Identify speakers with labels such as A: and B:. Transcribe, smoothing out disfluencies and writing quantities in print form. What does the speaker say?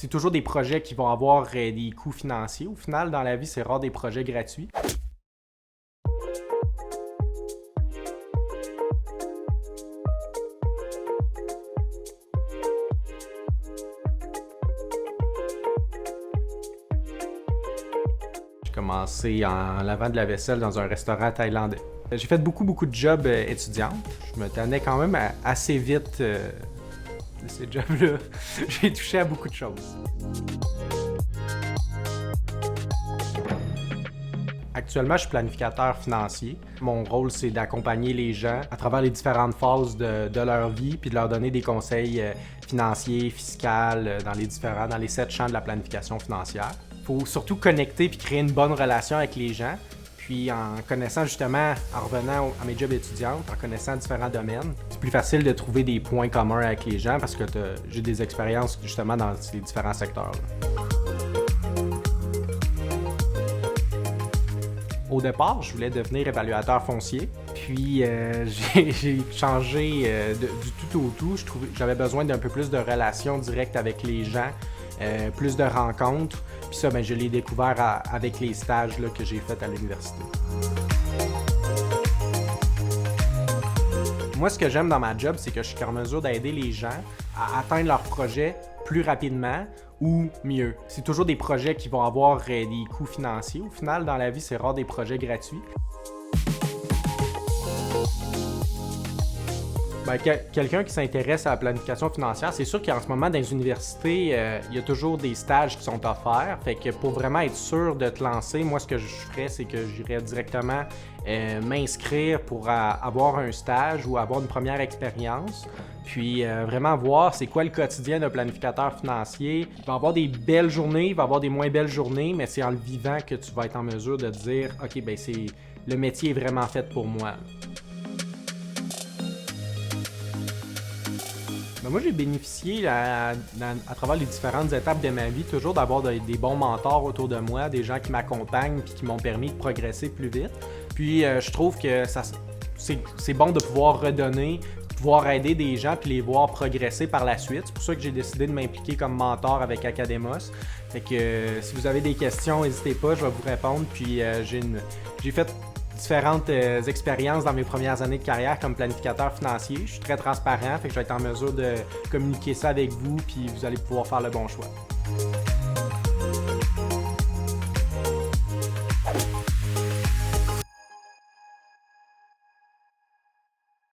A: C'est toujours des projets qui vont avoir des coûts financiers. Au final, dans la vie, c'est rare des projets gratuits. J'ai commencé en lavant de la vaisselle dans un restaurant thaïlandais. J'ai fait beaucoup de jobs étudiants. Je me tannais quand même assez vite de ces jobs-là. J'ai touché à beaucoup de choses. Actuellement, je suis planificateur financier. Mon rôle, c'est d'accompagner les gens à travers les différentes phases de leur vie puis de leur donner des conseils financiers, fiscaux dans les 7 champs de la planification financière. Il faut surtout connecter puis créer une bonne relation avec les gens. Puis en connaissant justement, en revenant à mes jobs étudiants, en connaissant différents domaines, c'est plus facile de trouver des points communs avec les gens parce que j'ai des expériences justement dans ces différents secteurs-là. Au départ, je voulais devenir évaluateur foncier, puis j'ai changé du tout au tout. J'avais besoin d'un peu plus de relations directes avec les gens, plus de rencontres. Puis ça, je l'ai découvert avec les stages là, que j'ai faits à l'université. Moi, ce que j'aime dans ma job, c'est que je suis en mesure d'aider les gens à atteindre leurs projets plus rapidement ou mieux. C'est toujours des projets qui vont avoir des coûts financiers. Au final, dans la vie, c'est rare des projets gratuits. Quelqu'un qui s'intéresse à la planification financière, c'est sûr qu'en ce moment, dans les universités, il y a toujours des stages qui sont offerts. Fait que pour vraiment être sûr de te lancer, moi, ce que je ferais, c'est que j'irais directement m'inscrire pour avoir un stage ou avoir une première expérience. Puis vraiment voir c'est quoi le quotidien d'un planificateur financier. Il va y avoir des belles journées, il va y avoir des moins belles journées, mais c'est en le vivant que tu vas être en mesure de te dire « OK, le métier est vraiment fait pour moi ». Moi, j'ai bénéficié à travers les différentes étapes de ma vie, toujours d'avoir des bons mentors autour de moi, des gens qui m'accompagnent et qui m'ont permis de progresser plus vite. Puis, je trouve que c'est bon de pouvoir redonner, de pouvoir aider des gens puis les voir progresser par la suite. C'est pour ça que j'ai décidé de m'impliquer comme mentor avec Academos. Fait que si vous avez des questions, n'hésitez pas, je vais vous répondre. Puis, j'ai fait différentes expériences dans mes premières années de carrière comme planificateur financier. Je suis très transparent, fait que je vais être en mesure de communiquer ça avec vous, puis vous allez pouvoir faire le bon choix.